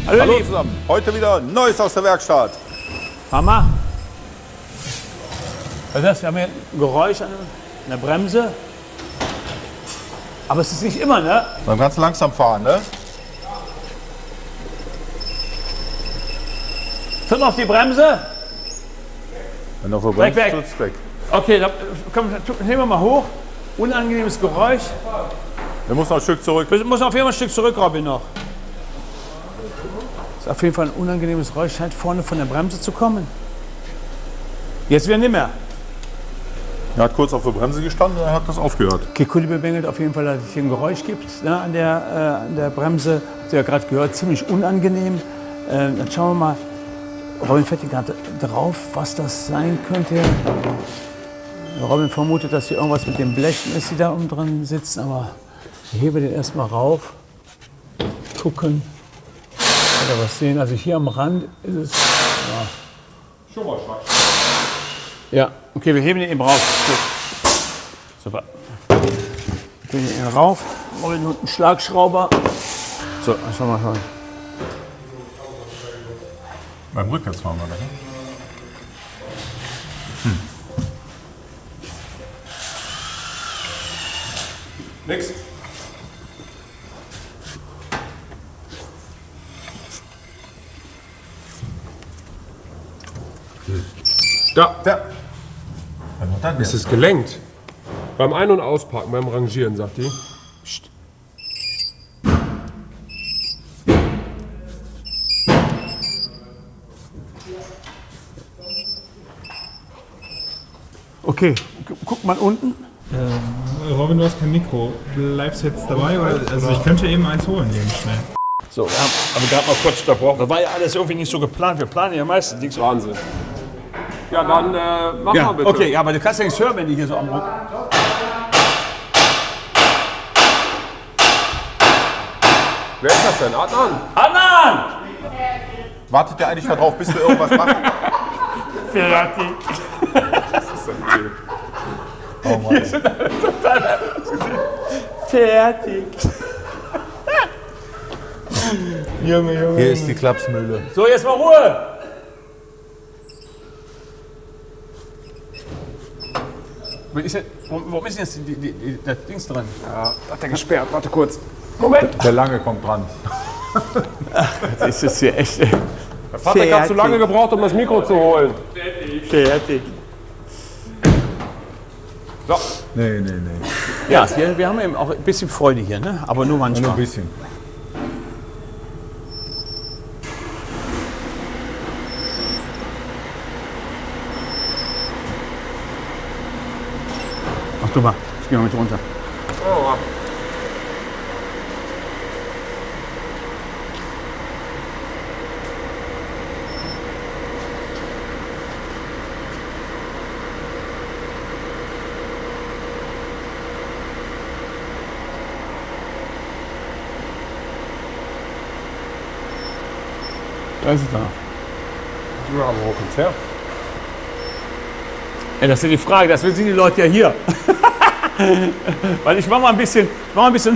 Hallo zusammen, heute wieder Neues aus der Werkstatt. Hammer. Was ist das? Wir haben hier ein Geräusch an der Bremse. Aber es ist nicht immer, ne? Beim ganz langsam fahren, ne? Tritt auf die Bremse. Wenn du auf der Bremse Weg. trittst, weg. Okay, dann komm, nehmen wir mal hoch. Unangenehmes Geräusch. Wir müssen noch ein Stück zurück. Wir müssen auf jeden Fall ein Stück zurück, Robin, noch. Ist auf jeden Fall ein unangenehmes Geräusch. Scheint vorne von der Bremse zu kommen. Jetzt wieder nicht mehr. Er hat kurz auf der Bremse gestanden und dann hat das aufgehört. Okay, Kuli bemängelt auf jeden Fall, dass es hier ein Geräusch gibt, ne, an der Bremse. Habt ihr ja gerade gehört, ziemlich unangenehm. Dann schauen wir mal. Robin fährt hier gerade drauf, was das sein könnte. Robin vermutet, dass hier irgendwas mit den Blechen ist, die da oben drin sitzen. Aber ich hebe den erstmal rauf. Gucken. Oder was sehen. Also hier am Rand ist es. Ja. Schon mal schwach. Ja, okay, wir heben den eben rauf. Gut. Super. Wir heben den rauf. Robin und einen Schlagschrauber. So, schauen wir mal. Beim Rückwärtsfahren war das, ne? Nix. Da. Was macht das Es denn? ist gelenkt. Beim Ein- und Auspacken, beim Rangieren, sagt die. Psst. Okay, guck mal unten. Robin, du hast kein Mikro. Bleibst du jetzt dabei? Oder? Also ich könnte eben eins holen, eben schnell. So, wir haben aber gerade mal kurz unterbrochen. Das war ja alles irgendwie nicht so geplant. Wir planen ja meistens nichts. Wahnsinn. Ja, dann mach Ja, mal bitte. okay, ja, aber du kannst ja nichts hören, wenn die hier so am. Wer ist das denn? Adnan? Adnan! Wartet der eigentlich darauf, bis wir irgendwas machen? Fertig. Oh Mann. Fertig. Junge. Hier ist die Klapsmühle. So, jetzt mal Ruhe. Warum ist denn jetzt das Dings drin? Ja, hat er gesperrt. Warte kurz. Moment. Der Lange kommt dran. Das ist hier echt. Der Vater hat zu lange gebraucht, um das Mikro zu holen. Fertig. So. Nee. Ja, wir haben eben auch ein bisschen Freude hier, ne? Aber nur Nur ein manchmal. bisschen. Ach du mal, ich gehe mal mit runter. Oh. Da ist es da. Ja, aber wo kommt's her? Ja, das ist ja die Frage, das sind die Leute ja hier. Weil ich mach mal ein bisschen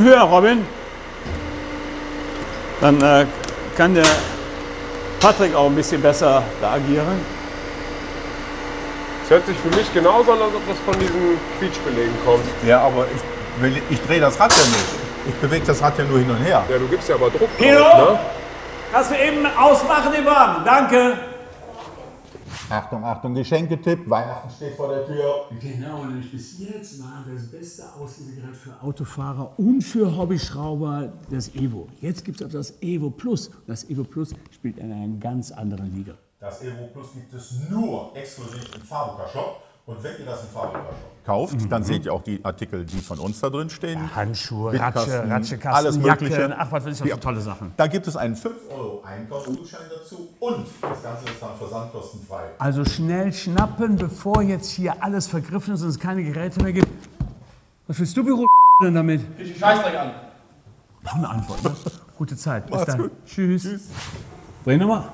höher, Robin. Dann kann der Patrick auch ein bisschen besser da agieren. Es hört sich für mich genauso an, als ob das von diesen Quietschbelägen kommt. Ja, aber ich drehe das Rad ja nicht. Ich bewege das Rad ja nur hin und her. Ja, du gibst ja aber Druck Guido! drauf, ne? Kannst du eben ausmachen, den Wagen? Danke. Achtung, Geschenketipp. Weihnachten steht vor der Tür. Genau, nämlich bis jetzt war das beste Ausliesegerät für Autofahrer und für Hobbyschrauber das Evo. Jetzt gibt es auch das Evo Plus. Das Evo Plus spielt in einer ganz anderen Liga. Das Evo Plus gibt es nur exklusiv im Fabuka Shop. Und wenn ihr das im Fabuka Shop kauft, dann seht ihr auch die Artikel, die von uns da drin stehen. Handschuhe, Windkasten, Ratschekasten, alles Mögliche. Jacken, ach was weiß ich, was für tolle Sachen. Da gibt es einen 5 € Einkaufsgutschein dazu und das Ganze ist dann versandkostenfrei. Also schnell schnappen, bevor jetzt hier alles vergriffen ist und es keine Geräte mehr gibt. Was willst du, Büro denn damit? Ich Scheißdreck an. Noch eine Antwort. Ne? Gute Zeit. Bis Macht's dann. gut. Tschüss. Dreh nochmal.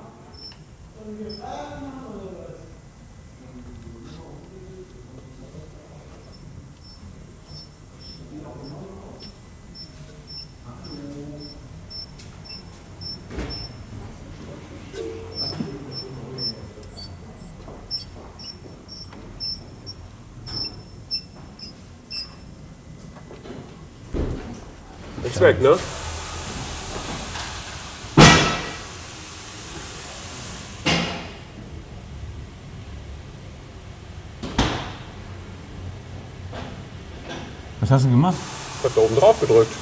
Ist weg, ne? Was hast du gemacht? Ich hab da oben drauf gedrückt.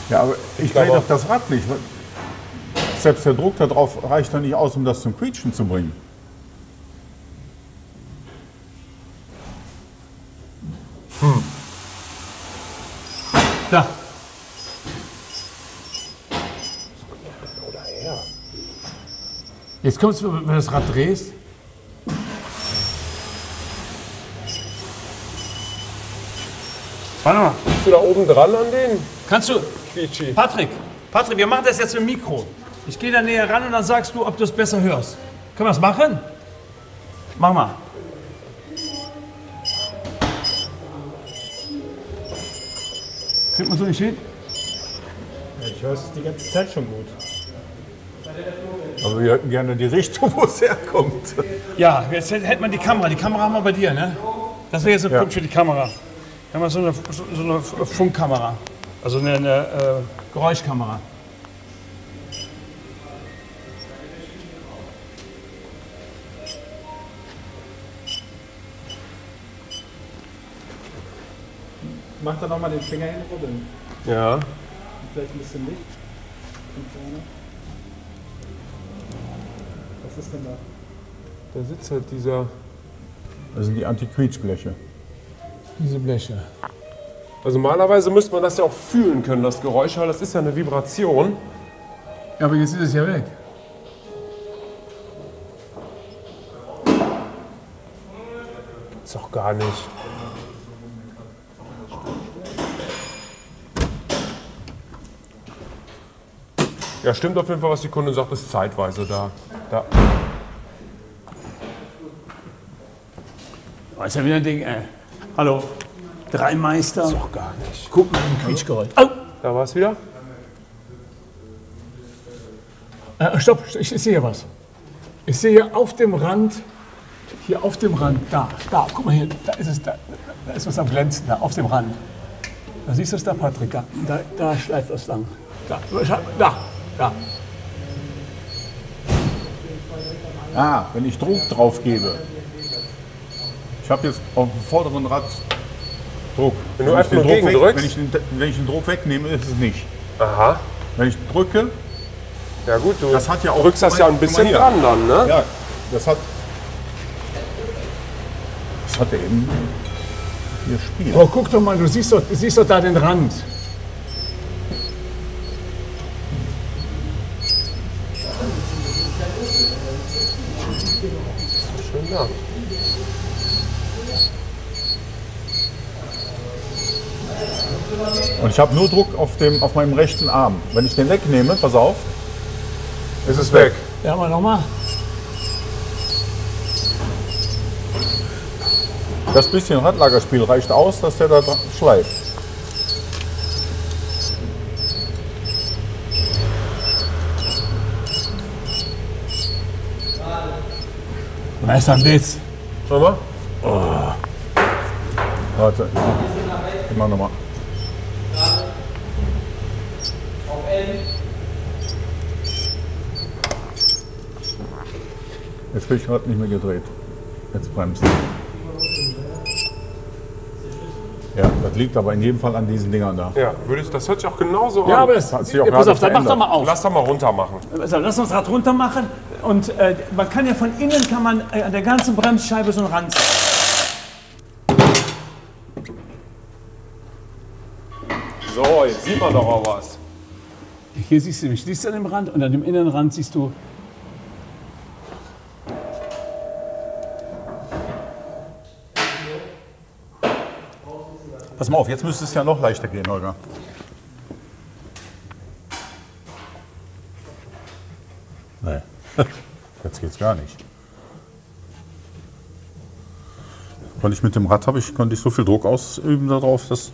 Ja, aber ich drehe doch das Rad nicht. Selbst der Druck da drauf reicht doch nicht aus, um das zum Quietschen zu bringen. Da. Jetzt kommst du, wenn du das Rad drehst. Warte mal. Bist du da oben dran an den? Kannst du. Quietschi. Patrick, wir machen das jetzt mit dem Mikro. Ich gehe da näher ran und dann sagst du, ob du es besser hörst. Können wir das machen? Mach mal. Kriegt man so nicht hin? Ich höre es die ganze Zeit schon gut. Aber wir hätten gerne die Richtung, wo es herkommt. Ja, jetzt hätte man die Kamera. Die Kamera haben wir bei dir, ne? Das wäre jetzt ein Punkt für die Kamera. Wir haben so eine Funkkamera. Also eine Geräuschkamera. Mach da noch mal den Finger hin, Robin. Ja. Vielleicht ein bisschen Licht. Von vorne. Was ist denn da? Da sitzt halt dieser. Das sind die Anti-Quietschbleche. Diese Bleche. Also normalerweise müsste man das ja auch fühlen können, das Geräusch, weil das ist ja eine Vibration. Ja, aber jetzt ist es ja weg. Ist doch gar nicht. Ja, stimmt auf jeden Fall, was die Kundin sagt, ist zeitweise da. Das ist ja wieder ein Ding, Hallo. 3 Meister. Ist doch gar nicht. Guck mal im Quietschgeräusch. Oh. Da war es wieder. Stopp, ich sehe hier was. Ich sehe hier auf dem Rand, da, guck mal hier, da ist es, da ist was am Glänzen, da, auf dem Rand. Da siehst du es da, Patrick, da schleift das lang. Da. Ah, wenn ich Druck drauf gebe. Ich habe jetzt auf dem vorderen Rad Druck. Wenn du einfach nur gegen drückst? Wenn ich den Druck wegnehme, ist es nicht. Aha. Wenn ich drücke, Ja gut, du das hat ja auch, drückst das ja ein bisschen hier. dran dann, ne? Ja, das hat eben hier Spiel. Oh, guck doch mal, du siehst doch da den Rand. Schön da. Und ich habe nur Druck auf meinem rechten Arm. Wenn ich den wegnehme, pass auf, Ist es weg. Ja, mal nochmal. das bisschen Radlagerspiel reicht aus, dass der da schleift. Meister am Blitz. Schau mal. Warte, ich mach nochmal. Jetzt bin ich gerade nicht mehr gedreht. Jetzt bremst. Ja, das liegt aber in jedem Fall an diesen Dingern da. Ja, das hört sich auch genauso an. Ja, aber das, Hat sich auch pass gerade auf, dann mach doch verändert. mal auf. Lass doch mal runter machen. Also, lass uns das Rad runter machen und man kann ja von innen an der ganzen Bremsscheibe so einen Rand ziehen. So, jetzt sieht man doch auch was. Hier siehst du mich, an dem Rand und an dem Innenrand siehst du. Pass mal auf, jetzt müsste es ja noch leichter gehen, Holger. Nee, jetzt geht's gar nicht. Konnte ich mit dem Rad konnte ich so viel Druck ausüben darauf, dass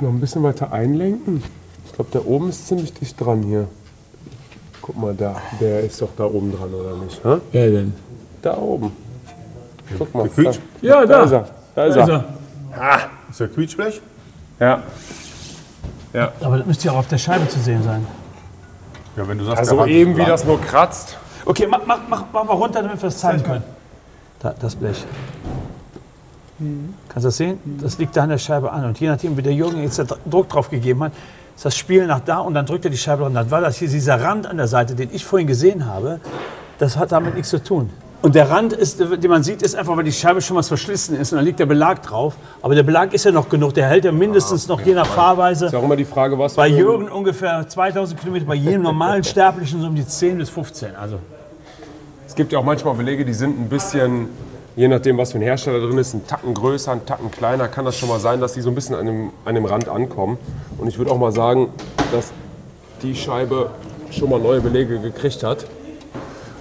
Noch ein bisschen weiter einlenken. Ich glaube, der oben ist ziemlich dicht dran hier. Guck mal da, der ist doch da oben dran, oder nicht? Hä? Wer denn? Da oben. Guck mal. Quietsch. Ja, Da ist er. Da ist er. ist der Quietschblech. Ja. Ja. Aber das müsste ja auch auf der Scheibe zu sehen sein. Ja, wenn du sagst, Also eben wie das nur kratzt. Okay, mach mal runter, damit wir das zeigen können. Da, das Blech. Kannst du das sehen? Das liegt da an der Scheibe an. Und je nachdem, wie der Jürgen jetzt Druck drauf gegeben hat, ist das Spiel nach da und dann drückt er die Scheibe und dann war das hier dieser Rand an der Seite, den ich vorhin gesehen habe, das hat damit nichts zu tun. Und der Rand, den man sieht, ist einfach, weil die Scheibe schon was verschlissen ist und dann liegt der Belag drauf. Aber der Belag ist ja noch genug, der hält ja mindestens noch je nach Fahrweise. Ist auch immer die Frage, was Bei Jürgen ungefähr 2000 Kilometer, bei jedem normalen Sterblichen so um die 10 bis 15. Also. Es gibt ja auch manchmal Belege, die sind ein bisschen, je nachdem, was für ein Hersteller drin ist, einen Tacken größer, einen Tacken kleiner, kann das schon mal sein, dass die so ein bisschen an dem Rand ankommen. Und ich würde auch mal sagen, dass die Scheibe schon mal neue Belege gekriegt hat,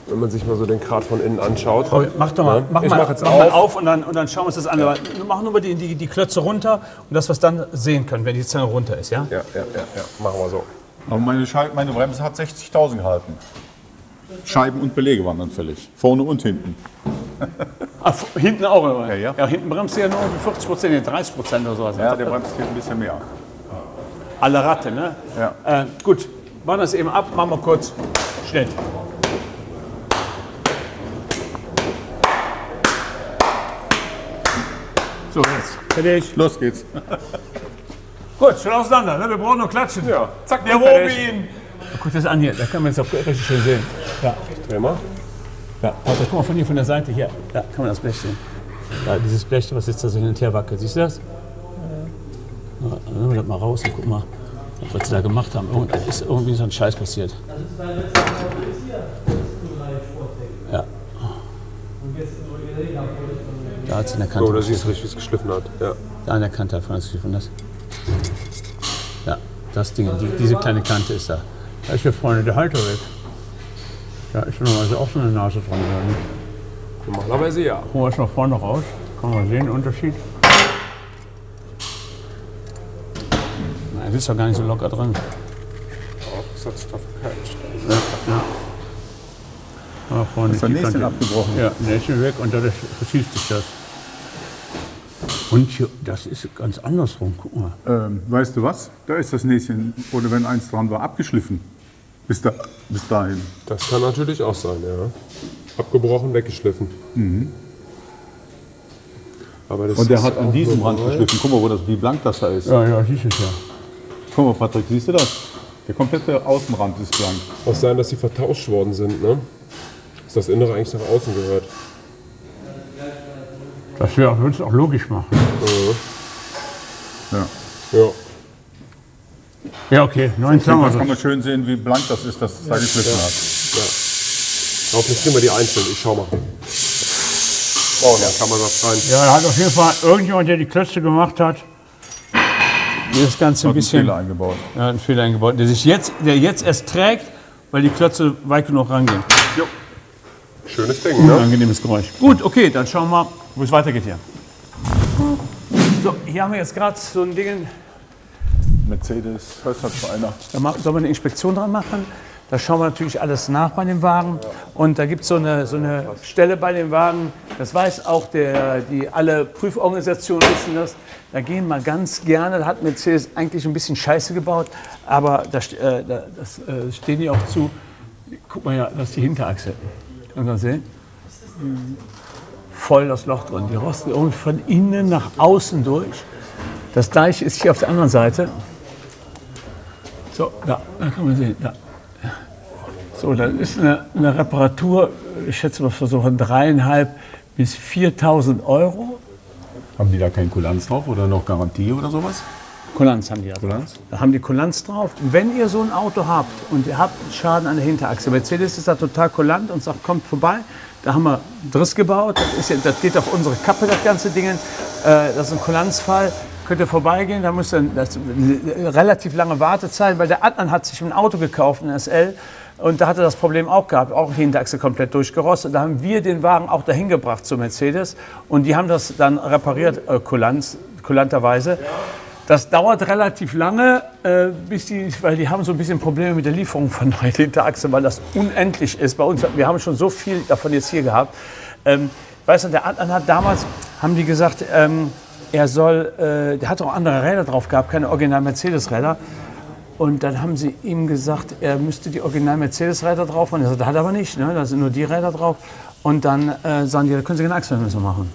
wenn man sich mal so den Grat von innen anschaut. Oh, mach doch mal, Ja. mach mal auf und dann schauen wir uns das an. Aber mach nur mal die Klötze runter und das, was dann sehen können, wenn die Zange runter ist, ja? Ja, machen wir so. Aber meine Bremse hat 60.000 gehalten. Scheiben und Belege waren dann fällig. Vorne und hinten. Ach, hinten auch, oder? Ja. Ja, hinten bremst du ja nur 40%, 30% oder sowas. Ja, der bremst hier ein bisschen mehr. Alle Ratte, ne? Ja. Gut, machen das eben ab, machen wir kurz Schnitt. So, jetzt. Fertig. Los geht's. Gut, schon auseinander, ne? Wir brauchen nur klatschen. Ja, zack, Der Robin! Guck das an hier, da kann man es auch richtig schön sehen. Ja. Dreh mal. Ja, also, guck mal von hier, von der Seite hier. Da kann man das Blech sehen. Da, dieses Blech, was jetzt da so hin und her wackelt. Siehst du das? Ja, dann nehmen wir das mal raus und guck mal, was sie da gemacht haben. Ist irgendwie so ein Scheiß passiert. Ja. Da hat es in der Kante. Oh, da siehst du richtig, wie es geschliffen hat. Ja. Da an der Kante hat man das geschliffen. Das. Ja, das Ding, diese kleine Kante ist da. Da ist hier vorne der Halter weg. Da ist normalerweise auch so eine Nase dran, oder nicht? Normalerweise ja. Holen wir es noch vorne raus. Kann man sehen, den Unterschied. Na, er sitzt doch gar nicht so locker drin. Das hat sich da verkeilt. Ja, vorne Ist der die Näschen Kante. abgebrochen? Ja, Näschen weg und dadurch verschießt sich das. Und hier, das ist ganz andersrum, guck mal. Weißt du was? Da ist das Näschen, oder wenn eins dran war, abgeschliffen. Bis dahin. Das kann natürlich auch sein, ja. Abgebrochen, weggeschliffen. Aber das Und der ist hat an auch diesem Rand normal. geschliffen. Guck mal, wie blank das da ist. Ja, siehst du es ja. Guck mal, Patrick, siehst du das? Der komplette Außenrand ist blank. Auch sein, dass die vertauscht worden sind, ne? Dass das Innere eigentlich nach außen gehört. Das würde es auch logisch machen. Ja. Ja. Ja, okay, 9 Da kann Zangen. man schön sehen, wie blank das ist, dass es da geschliffen hat. Hoffentlich nehmen wir die einzeln. Ich schau mal. Oh, da kann man was rein. Ja, da hat auf jeden Fall irgendjemand, der die Klötze gemacht hat, das Ganze ein Hat einen bisschen Fehler eingebaut. Ja, einen Fehler eingebaut, der jetzt erst trägt, weil die Klötze weit genug rangehen. Schönes Ding, ne? Angenehmes Geräusch. Gut, okay, dann schauen wir mal, wo es weitergeht hier. So, hier haben wir jetzt gerade so ein Ding, Mercedes, Förstervereiner. da sollen wir eine Inspektion dran machen. Da schauen wir natürlich alles nach bei dem Wagen. Und da gibt es so eine Stelle bei dem Wagen, das weiß auch alle Prüforganisationen wissen das. Da gehen wir ganz gerne, da hat Mercedes eigentlich ein bisschen Scheiße gebaut, aber das stehen die auch zu. Guck mal ja, das ist die Hinterachse. Kann man das sehen? Voll das Loch drin. Die rosten irgendwie von innen nach außen durch. Das gleiche ist hier auf der anderen Seite. So, da kann man sehen. Da. So, das ist eine Reparatur, ich schätze mal für so 3.500 bis 4.000 Euro. Haben die da keinen Kulanz drauf oder noch Garantie oder sowas? Kulanz haben die da drauf. Da haben die Kulanz drauf. Wenn ihr so ein Auto habt und ihr habt Schaden an der Hinterachse, Mercedes ist da total kulant und sagt, kommt vorbei. Da haben wir Driss gebaut, das geht auf unsere Kappe, das ganze Ding. Das ist ein Kulanzfall. Könnt ihr vorbeigehen, da müsst ihr eine relativ lange Wartezeit, weil der Adnan hat sich ein Auto gekauft, ein SL, und da hatte das Problem auch gehabt, auch die Hinterachse komplett durchgerostet. Da haben wir den Wagen auch dahin gebracht zu Mercedes und die haben das dann repariert, kulanterweise. Das dauert relativ lange, weil die haben so ein bisschen Probleme mit der Lieferung von neuen Hinterachse, weil das unendlich ist bei uns. Wir haben schon so viel davon jetzt hier gehabt. Weißt du, der Adnan hat damals, haben die gesagt, er soll, der hat auch andere Räder drauf gehabt, keine original Mercedes-Räder. Und dann haben sie ihm gesagt, er müsste die original Mercedes-Räder drauf machen. Er sagt, hat er aber nicht, ne? Da sind nur die Räder drauf. Und dann sagen die, da können Sie keine Achsmessung machen.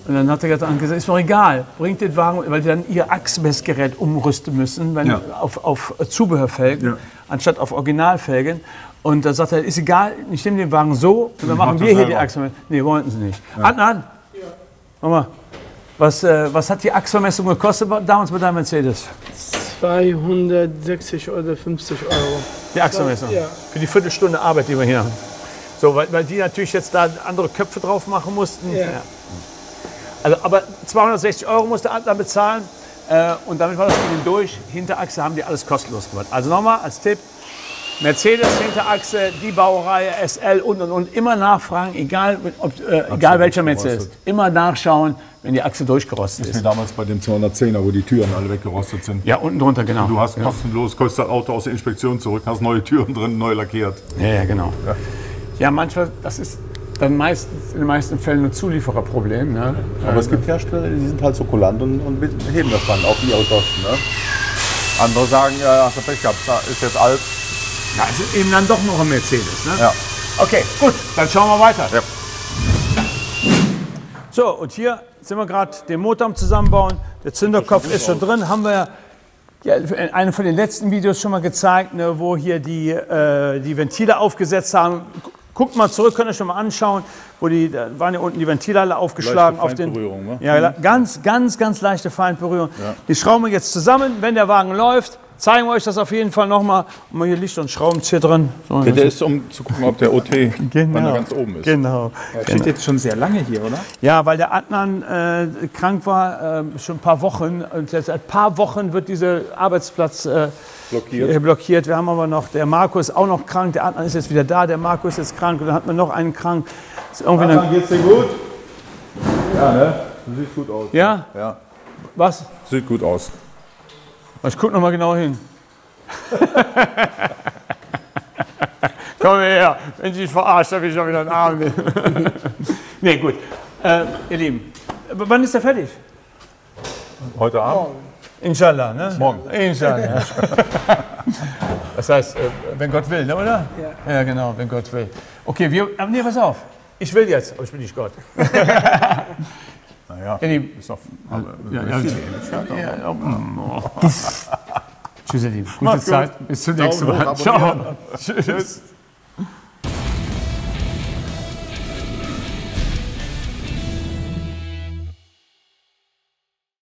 Und dann hat er gesagt, ist mir egal, bringt den Wagen, weil die dann ihr Achsmessgerät umrüsten müssen, wenn, auf Zubehörfelgen, anstatt auf Originalfelgen. Und da sagt er, ist egal, ich nehme den Wagen so und dann machen wir hier die Achsvermessung. Nee, wollten sie nicht. Adnan, Mama, was hat die Achsvermessung gekostet damals bei deinem Mercedes? 260 oder 50 Euro. Die Achsvermessung? Ja. Für die Viertelstunde Arbeit, die wir hier haben. So, weil die natürlich jetzt da andere Köpfe drauf machen mussten. Ja. Also, aber 260 Euro musste Adnan bezahlen und damit war das mit dem durch. Hinterachse haben die alles kostenlos gemacht. Also nochmal als Tipp, Mercedes Hinterachse, die Baureihe, SL und immer nachfragen, egal welcher Mercedes. Immer nachschauen, wenn die Achse durchgerostet Das ist. ist mir damals bei dem 210er, wo die Türen alle weggerostet sind. Ja, unten drunter, genau. Du hast kostenlos, kommst das Auto aus der Inspektion zurück, hast neue Türen drin, neu lackiert. Ja, genau. Ja, manchmal, das ist dann meistens, in den meisten Fällen ein Zuliefererproblem. Ne? Aber es gibt Hersteller, die sind halt so kulant und heben das dann auf die Kosten. Ne? Andere sagen, ja, hast du Pech gehabt, ist jetzt alt. Ja, es ist eben dann doch noch ein Mercedes. Ne? Ja. Okay, gut, dann schauen wir weiter. Ja. So, und hier sind wir gerade den Motor am Zusammenbauen. Der Zünderkopf ist schon drin. Haben wir ja in einem von den letzten Videos schon mal gezeigt, ne, wo hier die Ventile aufgesetzt haben. Guckt mal zurück, könnt ihr schon mal anschauen, da waren ja unten die Ventile alle aufgeschlagen. Leichte Feindberührung, ne? Ja, ganz leichte Feindberührung. Ja. Die schrauben wir jetzt zusammen, wenn der Wagen läuft. Zeigen wir euch das auf jeden Fall nochmal. Und hier liegt so ein Schraubenzieher drin. So, der ist, um zu gucken, ob der OT ganz oben ist. Genau. Der steht jetzt schon sehr lange hier, oder? Ja, weil der Adnan krank war, schon ein paar Wochen. Und seit ein paar Wochen wird dieser Arbeitsplatz blockiert. Wir haben aber noch, der Marco ist auch noch krank. Der Adnan ist jetzt wieder da, der Marco ist jetzt krank. Und dann hat man noch einen krank. Adnan, geht's dir gut? Ja, ne? Du siehst gut aus. Ja? Ja. Was? Sieht gut aus. Ich guck noch mal genau hin. Komm her, wenn Sie sich verarscht, habe ich schon wieder einen Arm. Nee, gut. Ihr Lieben, wann ist der fertig? Heute Abend? Inshallah, ne? Morgen. Inshallah. Das heißt, wenn Gott will, ne, oder? Ja. Ja, genau, wenn Gott will. Okay, nee, pass auf. Ich will jetzt, aber ich bin nicht Gott. Naja, ist doch... Tschüss, ihr Lieben. Gute Zeit. Bis zum nächsten Mal. Ciao. Tschüss.